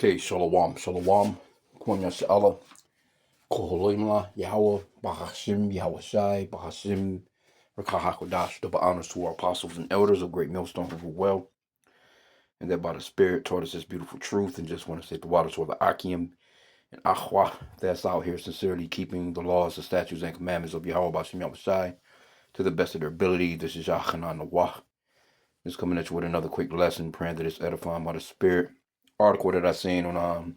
Okay, Shalom, Shalom, Kwam Yashala, Koholimla, Yahweh, Bahashim, Yahweh Shai, Bahashim, Rakahakodash, double honors to our apostles and elders of Great Millstone who rule well, and that by the Spirit taught us this beautiful truth, and just want to say the waters for the H.I.M and Ahwa that's out here sincerely keeping the laws, the statutes, and commandments of Yahweh, Bahashim, Yahweh Shai, to the best of their ability. This is Yachanan Nawah. Just coming at you with another quick lesson, praying that it's edifying by the Spirit. Article that I seen on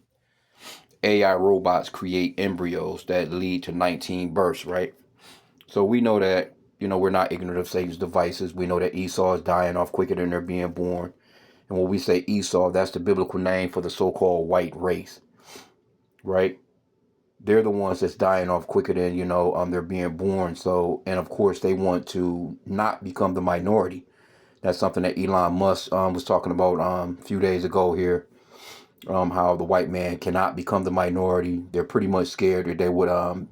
AI robots create embryos that lead to 19 births, right? So we know that, we're not ignorant of Satan's devices. We know that Esau is dying off quicker than they're being born. And when we say Esau, that's the biblical name for the so-called white race, right? They're the ones that's dying off quicker than, they're being born. So, and of course, they want to not become the minority. That's something that Elon Musk was talking about a few days ago here. How the white man cannot become the minority. They're pretty much scared that they would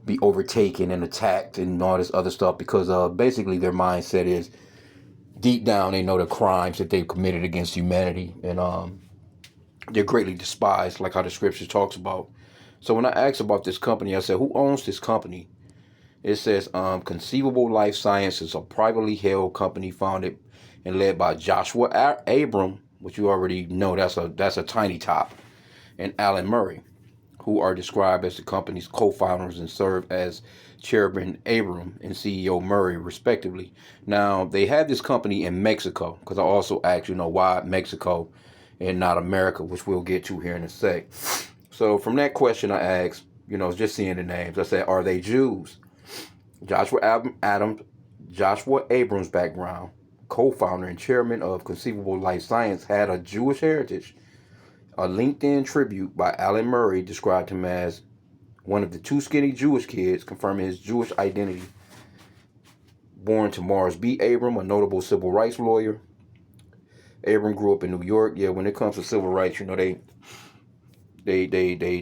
be overtaken and attacked and all this other stuff because basically their mindset is deep down they know the crimes that they've committed against humanity, and they're greatly despised, like how the scripture talks about. So when I asked about this company, I said, who owns this company? It says Conceivable Life Sciences, a privately held company founded and led by Joshua Abram, which you already know that's a tiny top, and Alan Murray, who are described as the company's co-founders and serve as Chairman Abram and CEO Murray, respectively. Now, they have this company in Mexico, because I also asked, why Mexico and not America, which we'll get to here in a sec. So from that question I asked, just seeing the names, I said, are they Jews? Joshua Abrams' background, co-founder and chairman of Conceivable Life Science, had a Jewish heritage. A LinkedIn tribute by Alan Murray described him as one of the two skinny Jewish kids, confirming his Jewish identity. Born to Morris B. Abram, a notable civil rights lawyer. Abram grew up in New York. Yeah, when it comes to civil rights, they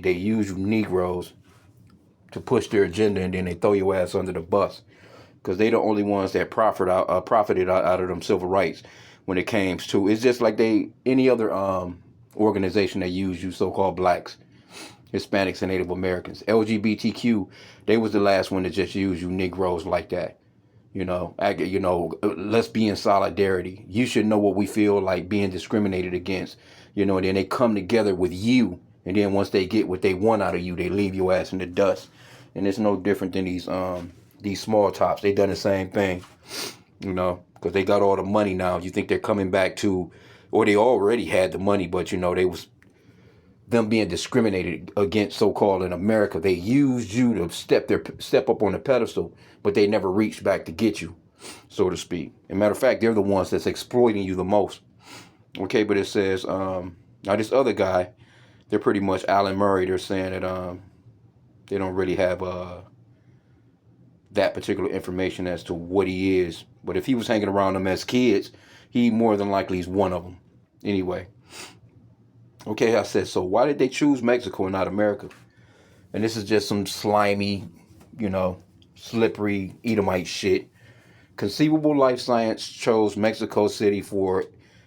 use you Negroes to push their agenda, and then they throw your ass under the bus, because they the only ones that profited out of them civil rights when it came to. It's just like any other organization that use you so-called blacks, Hispanics, and Native Americans. LGBTQ, they was the last one to just use you Negroes like that. Let's be in solidarity. You should know what we feel like being discriminated against. And then they come together with you, and then once they get what they want out of you, they leave your ass in the dust. And it's no different than these small tops. They done the same thing, because they got all the money now. You think they're coming back to, or they already had the money, but they was them being discriminated against, so-called in America. They used you to step up on the pedestal, but they never reached back to get you, so to speak. As a matter of fact, they're the ones that's exploiting you the most. Okay, but it says now this other guy, they're pretty much Alan Murray. They're saying that they don't really have that particular information as to what he is. But if he was hanging around them as kids, he more than likely is one of them. Anyway. Okay, I said, so why did they choose Mexico and not America? And this is just some slimy, slippery Edomite shit. Conceivable Life Science chose Mexico City for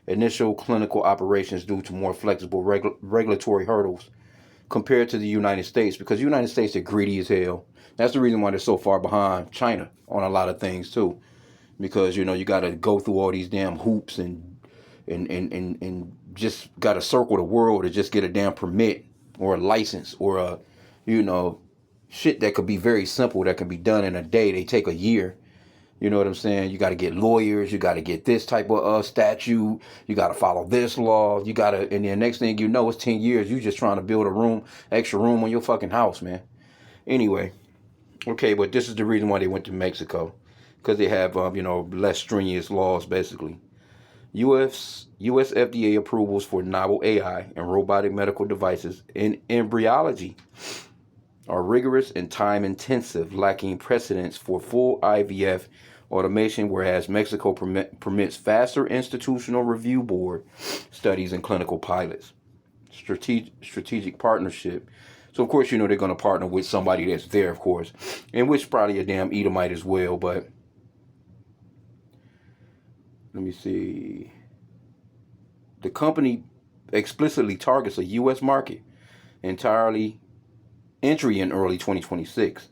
initial clinical operations due to more flexible regulatory hurdles compared to the United States, because the United States are greedy as hell. That's the reason why they're so far behind China on a lot of things too, because you got to go through all these damn hoops and just got to circle the world to just get a damn permit or a license or a shit that could be very simple, that can be done in a day. They take a year. You know what I'm saying? You got to get lawyers. You got to get this type of statute. You got to follow this law. You got to, and then next thing you know, it's 10 years. You just trying to build extra room on your fucking house, man. Anyway, okay, but this is the reason why they went to Mexico, because they have, less strenuous laws, basically. U.S. FDA approvals for novel AI and robotic medical devices in embryology are rigorous and time-intensive, lacking precedents for full IVF automation, whereas Mexico permits faster institutional review board studies and clinical pilots. Strategic partnership. So, of course, they're going to partner with somebody that's there, of course, and which probably a damn Edomite as well, but let me see. The company explicitly targets a U.S. market entirely entry in early 2026,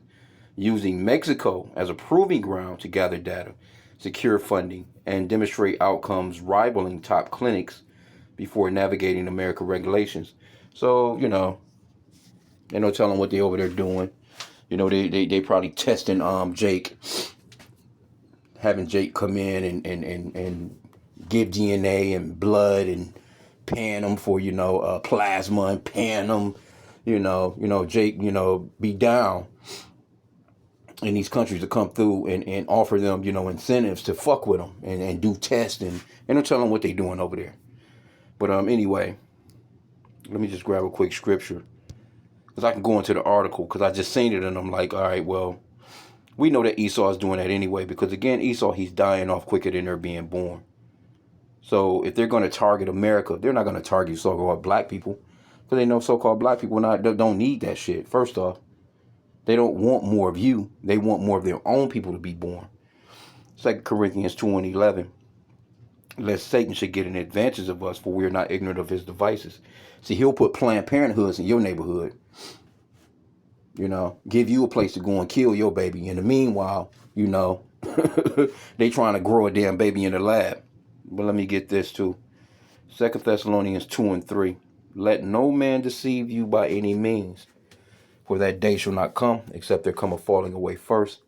using Mexico as a proving ground to gather data, secure funding, and demonstrate outcomes rivaling top clinics before navigating American regulations. So, they no telling what they over there doing. They probably testing Jake, having Jake come in and give DNA and blood and pan him for plasma and pan him. Jake, be down in these countries to come through and offer them, incentives to fuck with them and do tests and don't tell them what they doing over there. But anyway, let me just grab a quick scripture because I can go into the article because I just seen it and I'm like, all right, well, we know that Esau is doing that anyway because again, Esau, he's dying off quicker than they're being born. So if they're going to target America, they're not going to target so-called black people because they know so-called black people don't need that shit. First off, they don't want more of you. They want more of their own people to be born. 2 Corinthians 2:11. Lest Satan should get an advantage of us, for we are not ignorant of his devices. See, he'll put Planned Parenthoods in your neighborhood. Give you a place to go and kill your baby. In the meanwhile, they trying to grow a damn baby in the lab. But let me get this too. 2 Thessalonians 2:3. Let no man deceive you by any means, for that day shall not come, except there come a falling away first,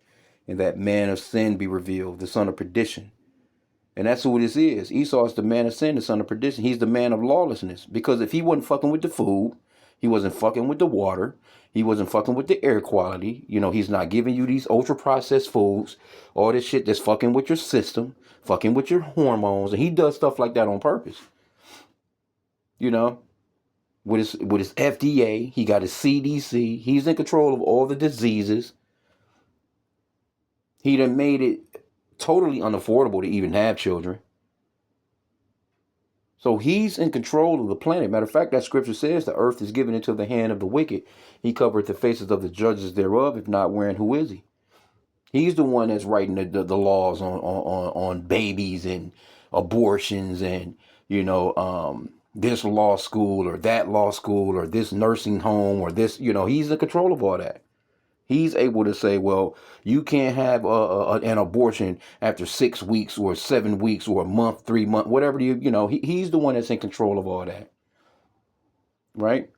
and that man of sin be revealed, the son of perdition. And that's who this is. Esau is the man of sin, the son of perdition. He's the man of lawlessness. Because if he wasn't fucking with the food, he wasn't fucking with the water, he wasn't fucking with the air quality, he's not giving you these ultra processed foods, all this shit that's fucking with your system, fucking with your hormones, and he does stuff like that on purpose. With his FDA, he got his CDC, he's in control of all the diseases. He done made it totally unaffordable to even have children. So he's in control of the planet. Matter of fact, that scripture says the earth is given into the hand of the wicked. He covereth the faces of the judges thereof. If not, wherein who is he? He's the one that's writing the laws on babies and abortions and, this law school or that law school or this nursing home or this, he's in control of all that. He's able to say, well, you can't have an abortion after 6 weeks or 7 weeks or a month, 3 months, whatever he's the one that's in control of all that. Right.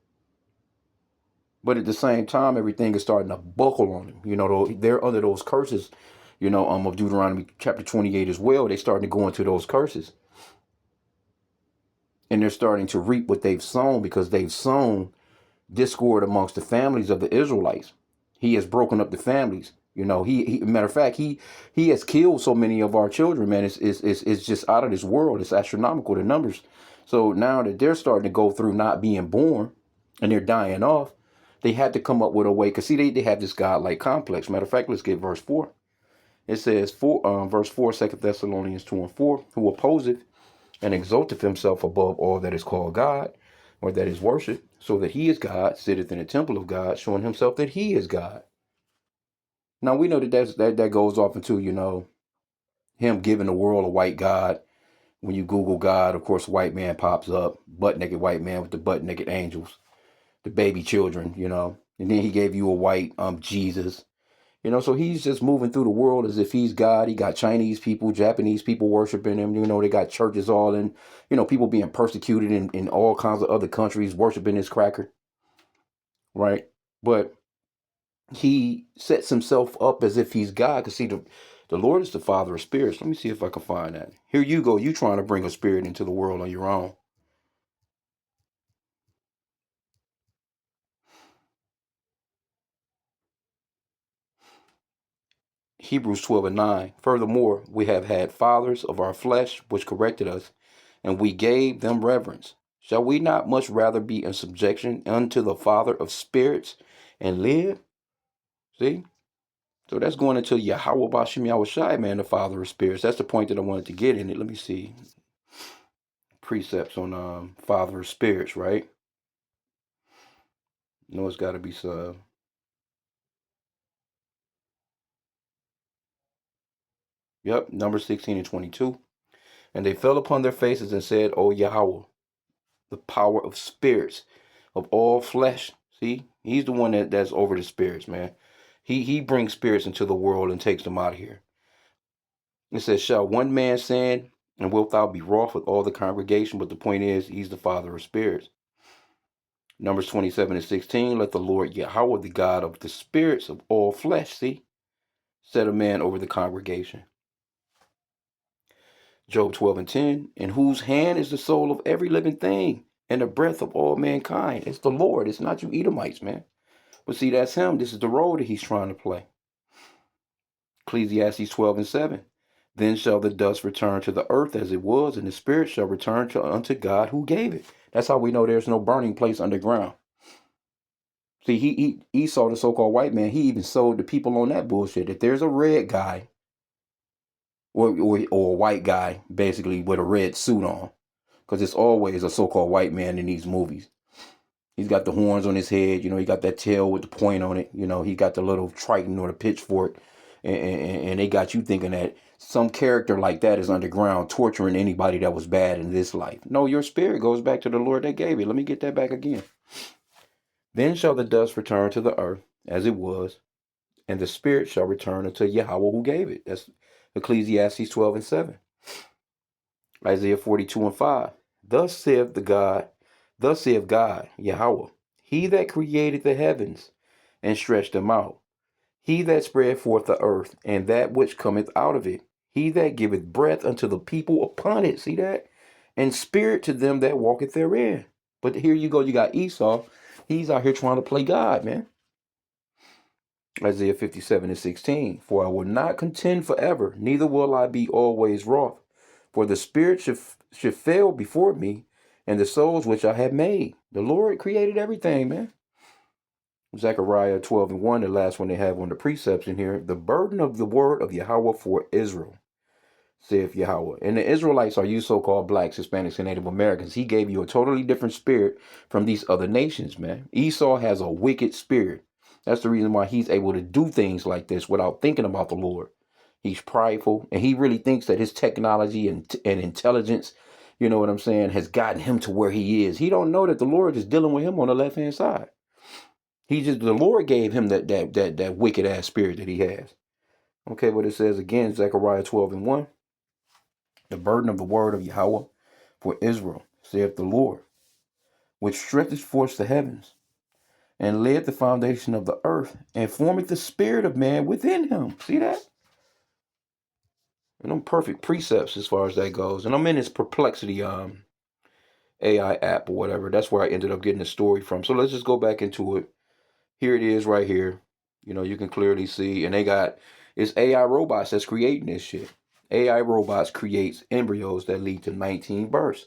But at the same time, everything is starting to buckle on him. They're under those curses, of Deuteronomy chapter 28 as well. They're starting to go into those curses. And they're starting to reap what they've sown because they've sown discord amongst the families of the Israelites. He has broken up the families. Matter of fact, he has killed so many of our children, man. It's just out of this world. It's astronomical, the numbers. So now that they're starting to go through not being born and they're dying off, they had to come up with a way. Because see, they have this godlike complex. Matter of fact, let's get verse 4. It says, verse 4, 2 Thessalonians 2:4, who opposeth and exalteth himself above all that is called God, or that is worship, so that he is God, sitteth in the temple of God, showing himself that he is God. Now we know that goes off into, him giving the world a white God. When you Google God, of course, white man pops up, butt naked white man with the butt naked angels, the baby children, and then he gave you a white Jesus. So he's just moving through the world as if he's God. He got Chinese people, Japanese people worshiping him. They got churches all in, people being persecuted in all kinds of other countries worshiping this cracker. Right. But he sets himself up as if he's God. Because see, the Lord is the Father of spirits. Let me see if I can find that. Here you go. You trying to bring a spirit into the world on your own. Hebrews 12:9. Furthermore, we have had fathers of our flesh which corrected us, and we gave them reverence. Shall we not much rather be in subjection unto the Father of spirits and live? See? So that's going into Yahweh Bashim Yahushai, man, the Father of spirits. That's the point that I wanted to get in it. Let me see. Precepts on Father of spirits, right? It's got to be some. Yep, Numbers 16 and 22. And they fell upon their faces and said, O Yahweh, the power of spirits of all flesh. See, he's the one that's over the spirits, man. He brings spirits into the world and takes them out of here. It says, shall one man sin, and wilt thou be wroth with all the congregation? But the point is, he's the father of spirits. Numbers 27:16, let the Lord Yahweh, the God of the spirits of all flesh, see, set a man over the congregation. Job 12:10, in whose hand is the soul of every living thing, and the breath of all mankind. It's the Lord. It's not you Edomites, man. But see, that's him. This is the role that he's trying to play. Ecclesiastes 12:7, then shall the dust return to the earth as it was, and the spirit shall return unto God who gave it. That's how we know there's no burning place underground. See, Esau, the so-called white man, he even sold the people on that bullshit. If there's a red guy or a white guy, basically, with a red suit on, because it's always a so-called white man in these movies. He's got the horns on his head, he got that tail with the point on it, he got the little triton or the pitchfork, and they got you thinking that some character like that is underground torturing anybody that was bad in this life. No, your spirit goes back to the Lord that gave it. Let me get that back again. Then shall the dust return to the earth as it was, and the spirit shall return unto Yahweh who gave it. That's Ecclesiastes 12:7. Isaiah 42:5. Thus saith God, Yahweh, he that created the heavens and stretched them out, he that spread forth the earth, and that which cometh out of it, he that giveth breath unto the people upon it. See that? And spirit to them that walketh therein. But here you go, you got Esau. He's out here trying to play God, man. Isaiah 57:16. For I will not contend forever, neither will I be always wroth. For the spirit should fail before me, and the souls which I have made. The Lord created everything, man. Zechariah 12:1, the last one they have on the precepts in here. The burden of the word of Yahweh for Israel, saith Yahweh. And the Israelites are you so-called blacks, Hispanics, and Native Americans. He gave you a totally different spirit from these other nations, man. Esau has a wicked spirit. That's the reason why he's able to do things like this without thinking about the Lord. He's prideful, and he really thinks that his technology and intelligence, you know what I'm saying, has gotten him to where he is. He don't know that the Lord is dealing with him on the left-hand side. The Lord gave him that wicked ass spirit that he has. Okay, what it says again, Zechariah 12:1. The burden of the word of Yahweh for Israel, saith the Lord, which stretcheth forth the heavens, and laid the foundation of the earth, and formeth the spirit of man within him. See that? And them perfect precepts as far as that goes. And I'm in this Perplexity AI app or whatever. That's where I ended up getting the story from. So let's just go back into it. Here it is right here. You can clearly see. And it's AI robots that's creating this shit. AI robots creates embryos that lead to 19 births.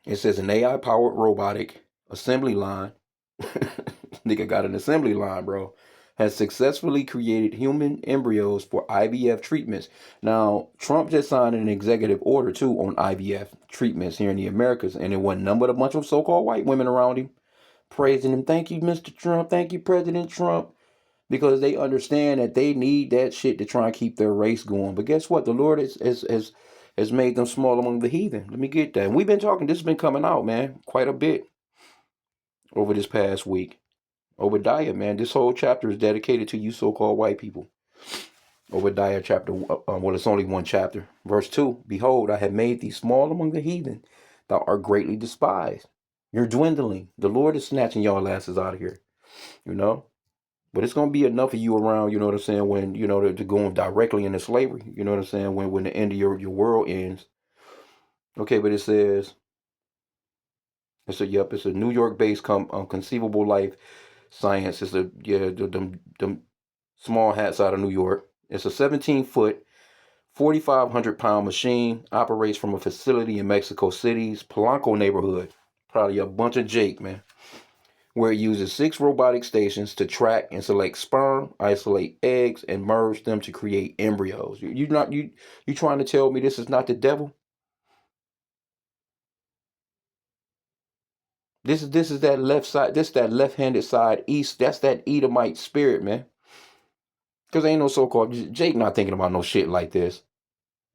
It says an AI-powered robotic assembly line. Nigga got an assembly line, bro. Has successfully created human embryos for IVF treatments. Now, Trump just signed an executive order, too, on IVF treatments here in the Americas. And it wasn't none but a bunch of so-called white women around him praising him. Thank you, Mr. Trump. Thank you, President Trump. Because they understand that they need that shit to try and keep their race going. But guess what? The Lord has made them small among the heathen. Let me get that. And we've been talking, this has been coming out, man, quite a bit over this past week. Obadiah, man, this whole chapter is dedicated to you so-called white people. Obadiah chapter, well, it's only one chapter. Verse 2, behold, I have made thee small among the heathen. Thou art greatly despised. You're dwindling. The Lord is snatching y'all asses out of here, But it's going to be enough of you around, you know what I'm saying, when, to go directly into slavery, you know what I'm saying, when the end of your world ends. Okay, but it says, it's a New York-based conceivable life science. It's them small hats out of New York. It's a 17-foot, 4,500-pound machine, operates from a facility in Mexico City's Polanco neighborhood. Probably a bunch of Jake, man. Where it uses 6 robotic stations to track and select sperm, isolate eggs, and merge them to create embryos. You trying to tell me this is not the devil? This is that left side. This that left-handed side east. That's that Edomite spirit, man. Because ain't no so-called Jake not thinking about no shit like this.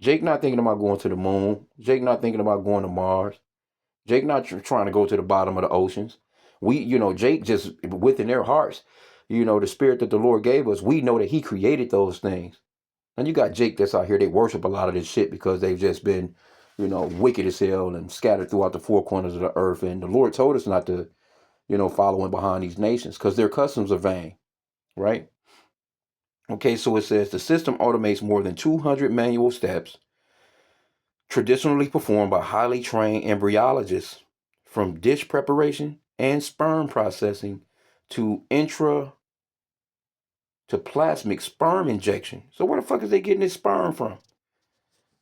Jake not thinking about going to the moon. Jake not thinking about going to Mars. Jake not trying to go to the bottom of the oceans. Jake just within their hearts, the spirit that the Lord gave us, we know that he created those things. And you got Jake that's out here, they worship a lot of this shit because they've just been, wicked as hell and scattered throughout the four corners of the earth. And the Lord told us not to, follow in behind these nations because their customs are vain, right? Okay, so it says the system automates more than 200 manual steps traditionally performed by highly trained embryologists, from dish preparation and sperm processing to to plasmic sperm injection. So where the fuck is they getting this sperm from?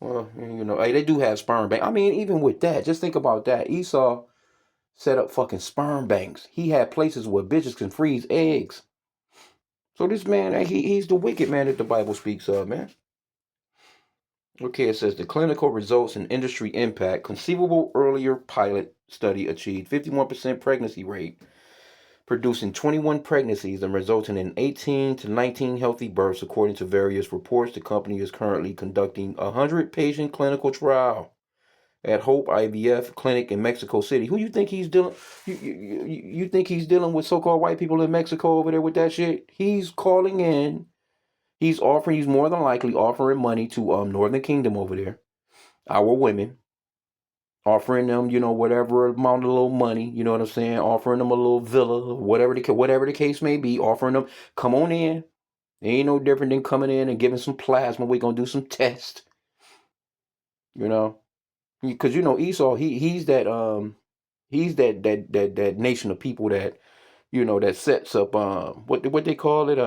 Well, hey, they do have sperm bank. I mean, even with that, just think about that. Esau set up fucking sperm banks. He had places where bitches can freeze eggs. So this man, he's the wicked man that the Bible speaks of, man. Okay, it says the clinical results and industry impact. Conceivable earlier pilot study achieved 51% pregnancy rate, producing 21 pregnancies and resulting in 18 to 19 healthy births, according to various reports. The company is currently conducting a 100-patient clinical trial at Hope IVF clinic in Mexico City. Who you think he's dealing? You think he's dealing with so-called white people in Mexico over there with that shit? He's calling in. He's offering. He's more than likely offering money to Northern Kingdom over there, our women, offering them, whatever amount of little money, you know what I'm saying, offering them a little villa, whatever the case may be, offering them, come on in. It ain't no different than coming in and giving some plasma. We're gonna do some tests, because Esau, he's that nation of people that that sets up what they call it,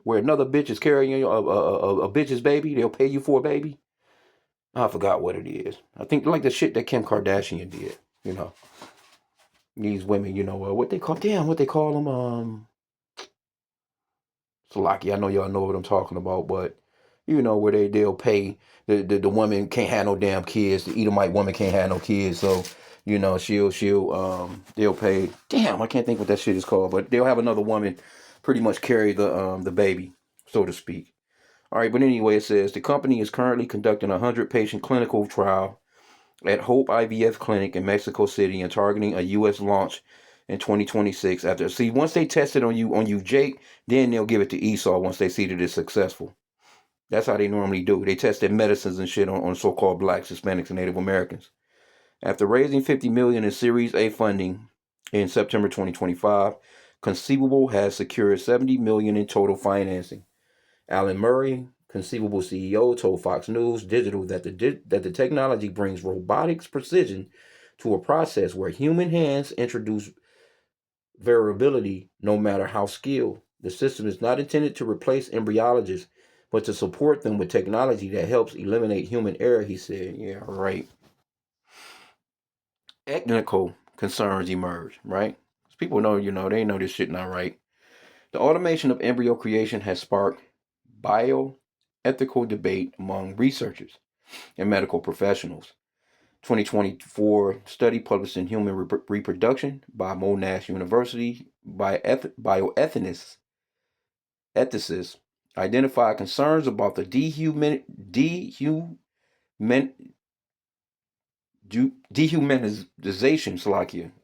where another bitch is carrying a bitch's baby, they'll pay you for a baby. I forgot what it is. I think like the shit that Kim Kardashian did. These women, what they call them. Salaki, I know y'all know what I'm talking about, but where they'll pay the woman can't have no damn kids. The Edomite woman can't have no kids, so they'll pay. Damn, I can't think what that shit is called, but they'll have another woman pretty much carry the baby, so to speak. All right, but anyway, it says the company is currently conducting a 100-patient clinical trial at Hope IVF Clinic in Mexico City and targeting a U.S. launch in 2026. Once they test it on you, Jake, then they'll give it to Esau once they see that it's successful. That's how they normally do. They test their medicines and shit on so-called blacks, Hispanics, and Native Americans. After raising $50 million in Series A funding in September 2025, Conceivable has secured $70 million in total financing. Alan Murray, Conceivable CEO, told Fox News Digital that the technology brings robotics precision to a process where human hands introduce variability no matter how skilled. The system is not intended to replace embryologists, but to support them with technology that helps eliminate human error, he said. Yeah, right. Technical concerns emerge, right? People know, they know this shit not right. The automation of embryo creation has sparked bioethical debate among researchers and medical professionals. 2024 study published in Human Reproduction by Monash University bioethicists identified concerns about the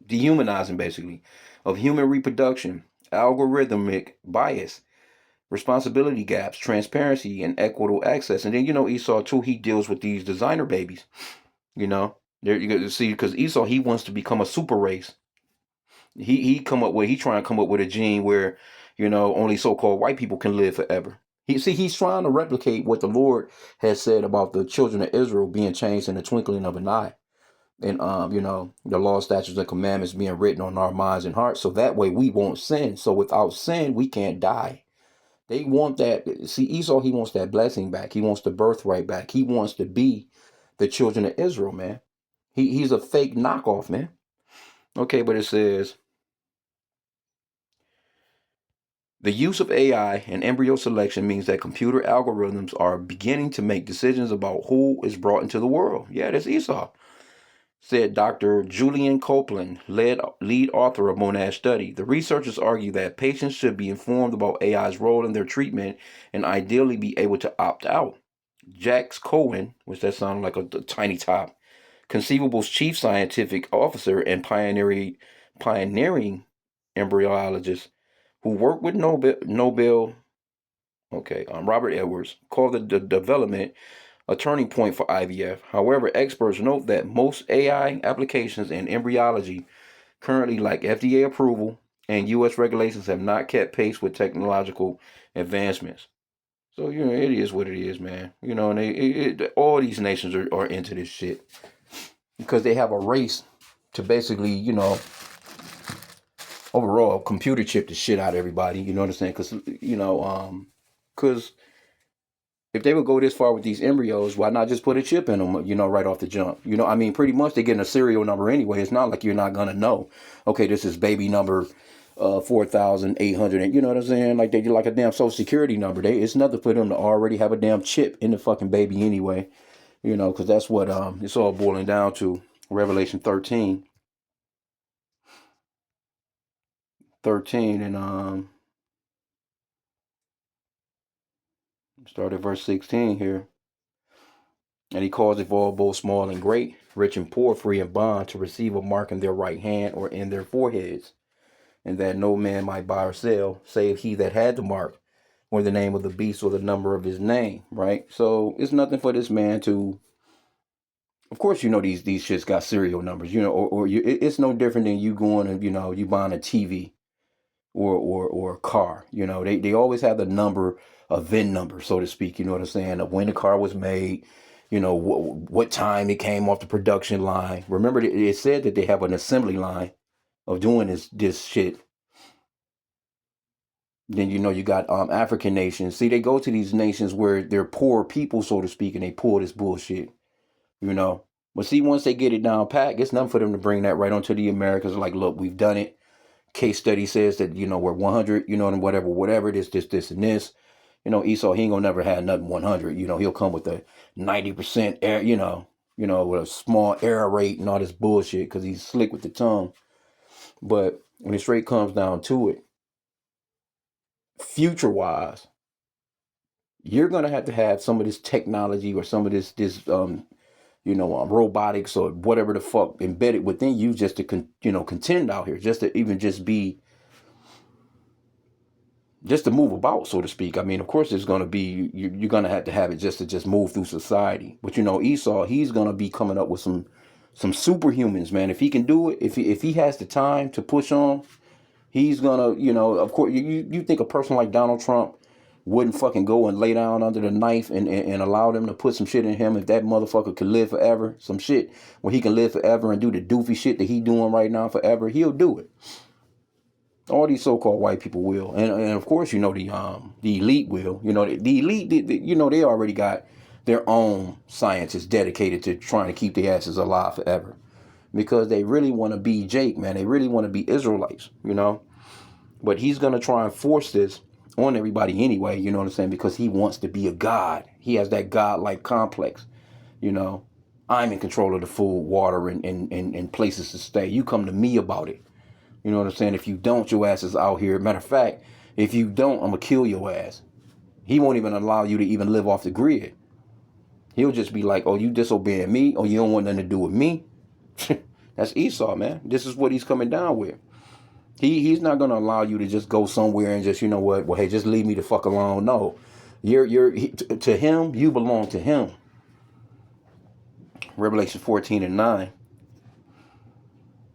dehumanizing basically, of human reproduction, algorithmic bias, responsibility gaps, transparency, and equitable access. And then Esau too, he deals with these designer babies. There you go. See, because Esau, he wants to become a super race. He trying to come up with a gene where only so-called white people can live forever. He's trying to replicate what the Lord has said about the children of Israel being changed in the twinkling of an eye, and the law, statutes, and commandments being written on our minds and hearts, so that way we won't sin. So without sin, we can't die. They want that. See, Esau, he wants that blessing back. He wants the birthright back. He wants to be the children of Israel, man. He's a fake knockoff, man. Okay, but it says the use of AI and embryo selection means that computer algorithms are beginning to make decisions about who is brought into the world. Yeah, that's Esau, said Dr. Julian Copeland, lead author of Monash study. The researchers argue that patients should be informed about AI's role in their treatment and ideally be able to opt out. Jax Cohen, which that sounded like a tiny top, Conceivable's chief scientific officer and pioneering embryologist who worked with Nobel Robert Edwards, called the development a turning point for IVF. However, experts note that most AI applications in embryology currently lack FDA approval, and U.S. regulations have not kept pace with technological advancements. So, it is what it is, man. And all these nations are into this shit because they have a race to basically, overall computer chip the shit out of everybody. You know what I'm saying? Because if they would go this far with these embryos, why not just put a chip in them, right off the jump? Pretty much they're getting a serial number anyway. It's not like you're not going to know, okay, this is baby number 4,800. You know what I'm saying? Like they do like a damn social security number. It's nothing for them to already have a damn chip in the fucking baby anyway, because that's what it's all boiling down to. Revelation 13 and start at verse 16 here. And he causeth all, both small and great, rich and poor, free and bond, to receive a mark in their right hand or in their foreheads, and that no man might buy or sell, save he that had the mark, or the name of the beast, or the number of his name. Right? So it's nothing for this man to. Of course, these shits got serial numbers. It's no different than you going and you buying a TV or a car. They always have the number, a VIN number, so to speak. You know what I'm saying? Of when the car was made. What time it came off the production line. Remember, it said that they have an assembly line of doing this shit. Then you got African nations. See, they go to these nations where they're poor people, so to speak, and they pull this bullshit. But see, once they get it down pat, it's nothing for them to bring that right onto the Americans. Like, look, we've done it. Case study says that we're 100. And whatever. This, and this. Esau, he ain't gonna never have nothing 100. He'll come with a 90% air. With a small error rate and all this bullshit because he's slick with the tongue. But when it straight comes down to it, future-wise, you're gonna have to have some of this technology or some of this robotics or whatever the fuck embedded within you just to contend out here, just to even just to move about, so to speak. Of course, it's going to be, you're going to have it just to move through society. But Esau, he's going to be coming up with some superhumans, man. If he can do it, if he has the time to push on, he's going to, of course, you think a person like Donald Trump wouldn't fucking go and lay down under the knife and allow them to put some shit in him if that motherfucker could live forever, some shit where he can live forever and do the doofy shit that he doing right now forever, he'll do it. All these so-called white people will, and of course, the elite will. The elite, they already got their own scientists dedicated to trying to keep their asses alive forever, because they really want to be Jake, man. They really want to be Israelites, But he's gonna try and force this on everybody anyway. You know what I'm saying? Because he wants to be a god. He has that god-like complex. I'm in control of the food, water, and places to stay. You come to me about it. You know what I'm saying? If you don't, your ass is out here. Matter of fact, if you don't, I'm going to kill your ass. He won't even allow you to even live off the grid. He'll just be like, oh, you disobeying me? Oh, you don't want nothing to do with me? That's Esau, man. This is what he's coming down with. He's not going to allow you to just go somewhere and just, well, hey, just leave me the fuck alone. No. To him, you belong to him. Revelation 14:9.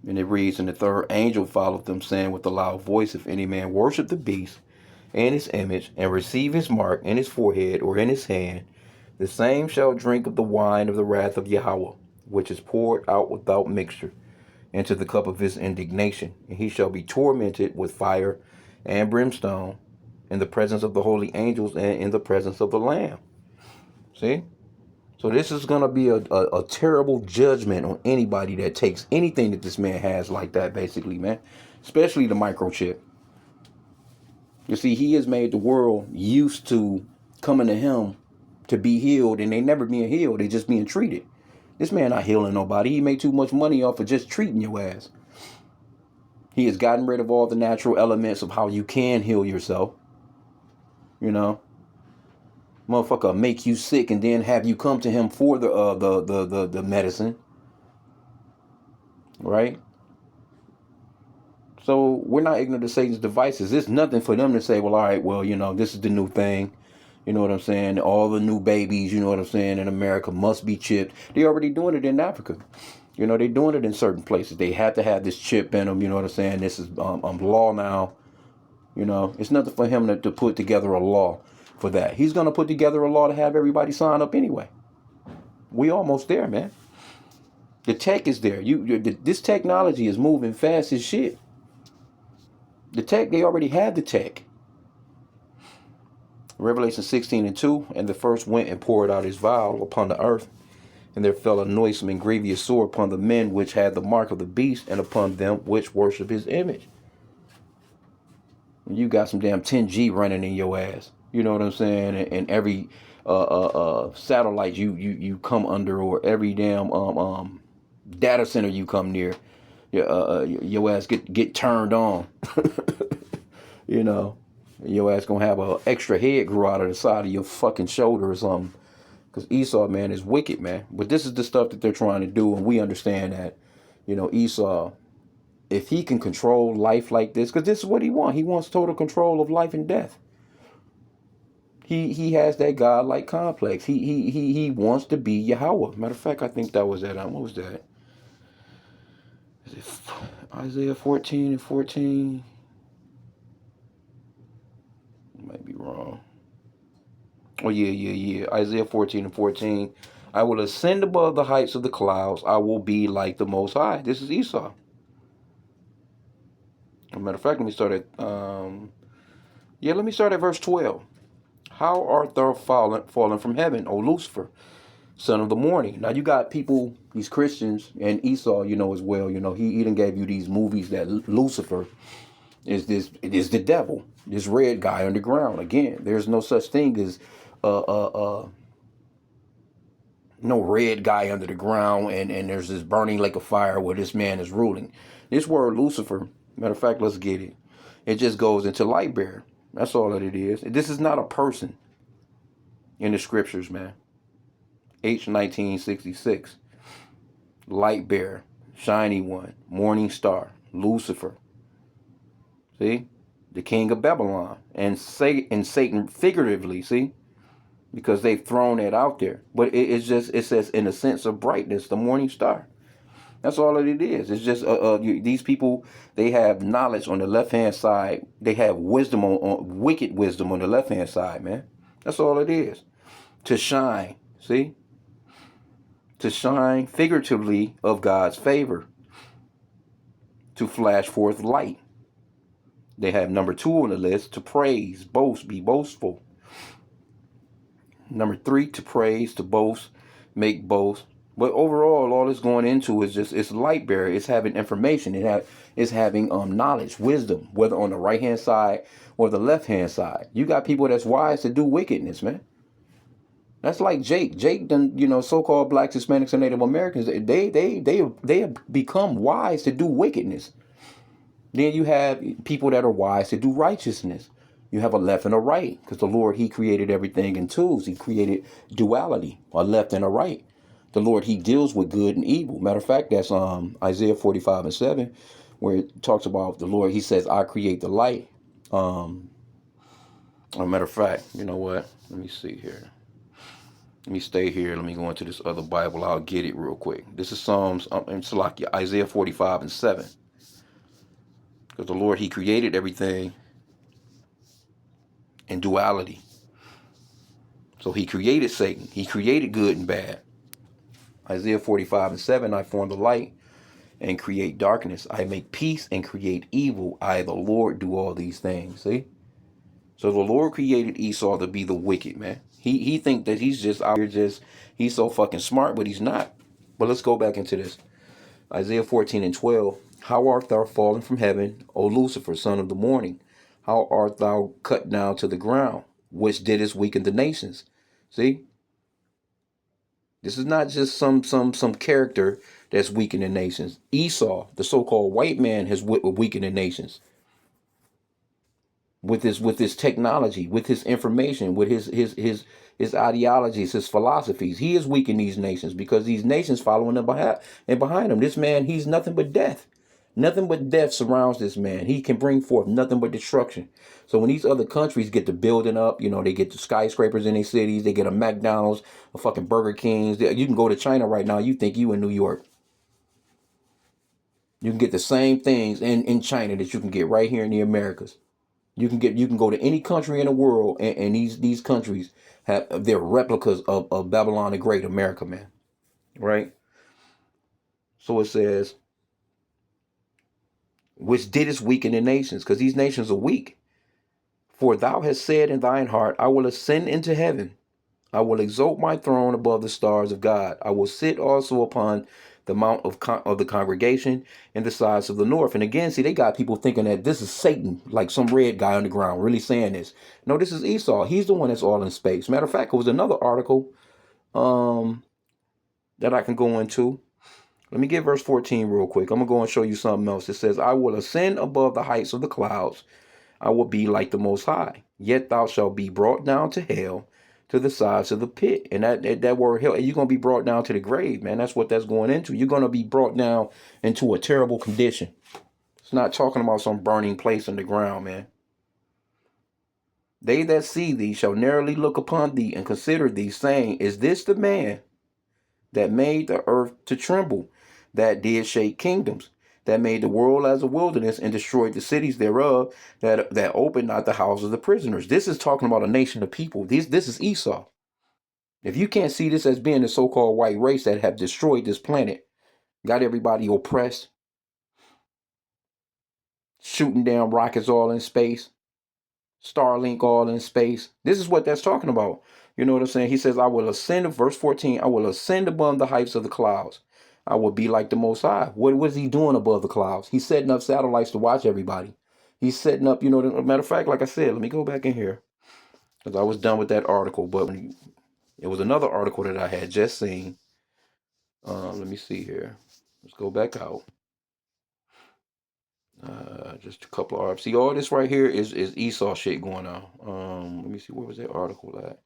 And it reads, and the third angel followed them, saying with a loud voice, if any man worship the beast and his image, and receive his mark in his forehead or in his hand, the same shall drink of the wine of the wrath of Yahweh, which is poured out without mixture, into the cup of his indignation. And he shall be tormented with fire and brimstone in the presence of the holy angels and in the presence of the Lamb. See? So this is going to be a terrible judgment on anybody that takes anything that this man has like that, basically, man. Especially the microchip. You see, he has made the world used to coming to him to be healed, and they never being healed. They just being treated. This man not healing nobody. He made too much money off of just treating your ass. He has gotten rid of all the natural elements of how you can heal yourself. Motherfucker make you sick and then have you come to him for the medicine. right? So we're not ignorant of Satan's devices. It's nothing for them to say, well, all right, well, this is the new thing. You know what I'm saying? All the new babies, you know what I'm saying, in America must be chipped. They're already doing it in Africa. They're doing it in certain places. They have to have this chip in them. You know what I'm saying? This is law now. It's nothing for him to put together a law for that. He's going to put together a law to have everybody sign up anyway. We almost there, man. The tech is there. This technology is moving fast as shit. The tech, they already have the tech. Revelation 16:2, and the first went and poured out his vial upon the earth, and there fell a noisome and grievous sore upon the men which had the mark of the beast, and upon them which worship his image. You got some damn 10G running in your ass. You know what I'm saying? And every satellite you come under, or every damn data center you come near, your ass get turned on. you know, your ass gonna have a extra head grow out of the side of your fucking shoulder or something. Because Esau, man, is wicked, man. But this is the stuff that they're trying to do, and we understand that. Esau, if he can control life like this, because this is what he wants. He wants total control of life and death. He has that godlike complex. He wants to be Yahweh. Matter of fact, I think that was that. What was that? Is it Isaiah 14:14? Might be wrong. Oh yeah. Isaiah 14:14. I will ascend above the heights of the clouds. I will be like the Most High. This is Esau. As a matter of fact, let me start at verse 12. How art thou fallen from heaven, O Lucifer, son of the morning? Now you got people, these Christians, and Esau, as well. He done gave you these movies that Lucifer is the devil, this red guy underground. Again, there's no such thing as no red guy under the ground, and there's this burning lake of fire where this man is ruling. This word Lucifer, matter of fact, let's get it. It just goes into light bearer. That's all that it is. This is not a person in the scriptures, man. H.1966. Light bearer, shiny one, morning star, Lucifer. See? The king of Babylon. And Satan figuratively, see? Because they've thrown that out there. But it says in a sense of brightness, the morning star. That's all that it is. It's just these people, they have knowledge on the left-hand side. They have wisdom on wicked wisdom on the left-hand side, man. That's all it is. To shine, see? To shine figuratively of God's favor. To flash forth light. They have number 2 on the list, to praise, boast, be boastful. Number 3, to praise, to boast, make boast. But overall, all it's going into is it's light bearer. It's having information. It's having knowledge, wisdom, whether on the right hand side or the left hand side. You got people that's wise to do wickedness, man. That's like Jake. Jake done, so-called blacks, Hispanics, and Native Americans. They have become wise to do wickedness. Then you have people that are wise to do righteousness. You have a left and a right, because the Lord, he created everything in twos. He created duality, a left and a right. The Lord, he deals with good and evil. Matter of fact, that's Isaiah 45:7, where it talks about the Lord. He says, I create the light. As a matter of fact, you know what? Let me see here. Let me stay here. Let me go into this other Bible. I'll get it real quick. This is Psalms, Isaiah 45:7. Because the Lord, he created everything in duality. So he created Satan. He created good and bad. Isaiah 45:7, I form the light and create darkness. I make peace and create evil. I, the Lord, do all these things. See? So the Lord created Esau to be the wicked, man. He think that he's just out here he's so fucking smart, but he's not. But let's go back into this. Isaiah 14:12. How art thou fallen from heaven, O Lucifer, son of the morning? How art thou cut down to the ground, which didst weaken the nations? See? This is not just some character that's weakening the nations. Esau, the so-called white man, has weakened the nations. with his technology, with his information, with his ideologies, his philosophies. He is weak in these nations because these nations following him behind him. This man, he's nothing but death. Nothing but death surrounds this man. He can bring forth nothing but destruction. So when these other countries get to building up, they get the skyscrapers in their cities, they get a McDonald's, a fucking Burger Kings. You can go to China right now, you think you in New York. You can get the same things in China that you can get right here in the Americas. You can go to any country in the world, and these countries have they're replicas of Babylon the Great, America, man. Right? So it says, which didst weaken the nations, because these nations are weak. For thou hast said in thine heart, I will ascend into heaven. I will exalt my throne above the stars of God. I will sit also upon the mount of the congregation in the sides of the north. And again, see, they got people thinking that this is Satan, like some red guy on the ground, really saying this. No, this is Esau. He's the one that's all in space. Matter of fact, it was another article that I can go into. Let me get verse 14 real quick. I'm going to go and show you something else. It says, I will ascend above the heights of the clouds. I will be like the Most High. Yet thou shalt be brought down to hell, to the sides of the pit. And that word hell, you're going to be brought down to the grave, man. That's what that's going into. You're going to be brought down into a terrible condition. It's not talking about some burning place in the ground, man. They that see thee shall narrowly look upon thee and consider thee, saying, is this the man that made the earth to tremble, that did shake kingdoms, that made the world as a wilderness and destroyed the cities thereof, that opened not the houses of the prisoners? This is talking about a nation of people. This is Esau. If you can't see this as being the so-called white race that have destroyed this planet, got everybody oppressed, shooting down rockets all in space, Starlink all in space. This is what that's talking about. You know what I'm saying? He says, I will ascend, verse 14, I will ascend above the heights of the clouds. I will be like the Most High. What was he doing above the clouds? He's setting up satellites to watch everybody. He's setting up, matter of fact, like I said, let me go back in here because I was done with that article. But it was another article that I had just seen. Let me see here. Let's go back out. Just a couple of articles. See, all this right here is Esau shit going on. Let me see, where was that article at?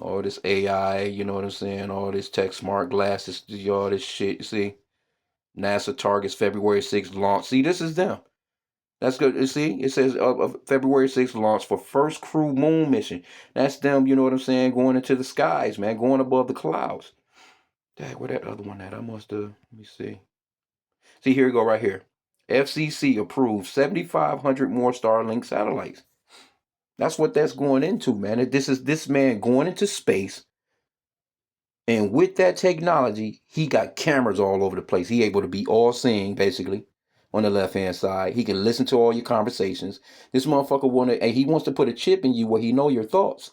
All this AI, you know what I'm saying? All this tech smart glasses, all this shit. You see, NASA targets February 6th launch. See, this is them. That's good. You see, it says February 6th launch for first crew moon mission. That's them. You know what I'm saying? Going into the skies, man. Going above the clouds. Dang, where that other one at? I must have. Let me see. See, here we go right here. FCC approved 7,500 more Starlink satellites. That's what that's going into, man. This is this man going into space. And with that technology, he got cameras all over the place. He able to be all seeing, basically, on the left hand side. He can listen to all your conversations. This motherfucker he wants to put a chip in you where he know your thoughts.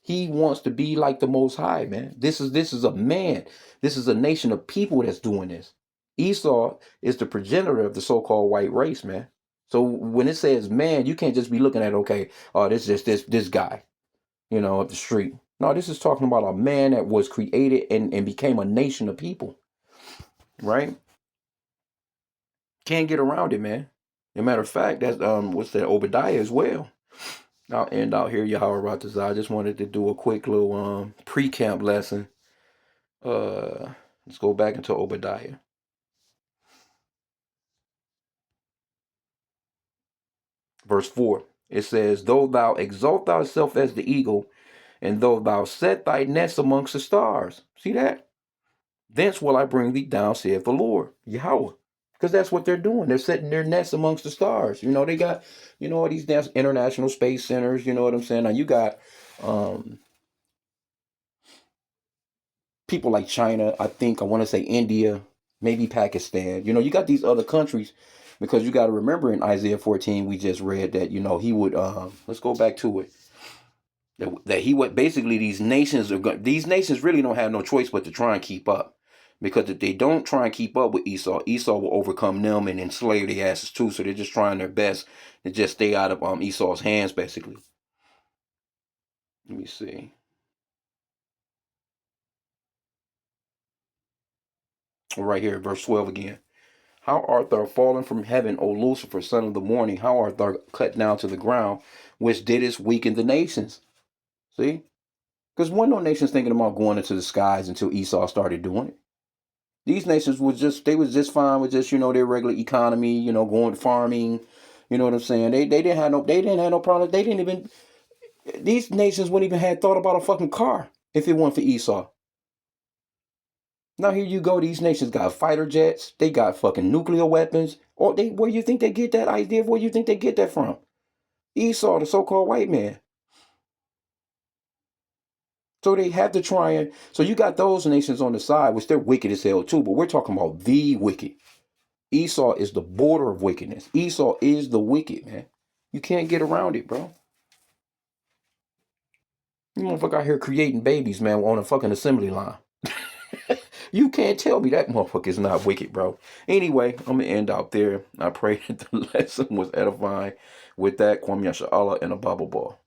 He wants to be like the Most High, man. This is a man. This is a nation of people that's doing this. Esau is the progenitor of the so-called white race, man. So when it says man, you can't just be looking at, okay, oh, this is this guy, up the street. No, this is talking about a man that was created and became a nation of people, right? Can't get around it, man. As a matter of fact, that's what's that, Obadiah as well. I'll end out here, Yahweh Ratazah. I just wanted to do a quick little pre-camp lesson. Let's go back into Obadiah. Verse 4. It says, though thou exalt thyself as the eagle, and though thou set thy nest amongst the stars. See that? Thence will I bring thee down, saith the Lord, Yahweh. Because that's what they're doing. They're setting their nests amongst the stars. They got, these international space centers, you know what I'm saying? Now you got people like China, I want to say India, maybe Pakistan. You got these other countries because you got to remember in Isaiah 14, we just read that, he would, let's go back to it. That he would basically these nations really don't have no choice but to try and keep up, because if they don't try and keep up with Esau will overcome them and enslave their asses too. So they're just trying their best to just stay out of Esau's hands, basically. Let me see. Right here, verse 12 again. How art thou fallen from heaven, O Lucifer, son of the morning? How art thou cut down to the ground, which didst weaken the nations? See? Because one no nations thinking about going into the skies until Esau started doing it. These nations they was just fine with just, their regular economy, going farming, you know what I'm saying? They didn't have no problem. These nations wouldn't even have thought about a fucking car if it weren't for Esau. Now here you go, these nations got fighter jets, they got fucking nuclear weapons. Where you think they get that idea? Where you think they get that from? Esau, the so-called white man. So they have to try and so you got those nations on the side, which they're wicked as hell too, but we're talking about the wicked. Esau is the border of wickedness. Esau is the wicked, man. You can't get around it, bro. You motherfucker out here creating babies, man, on a fucking assembly line. You can't tell me that motherfucker is not wicked, bro. Anyway, I'm gonna end out there. I pray that the lesson was edifying. With that, Kwame Yasha Allah and a Bible ball.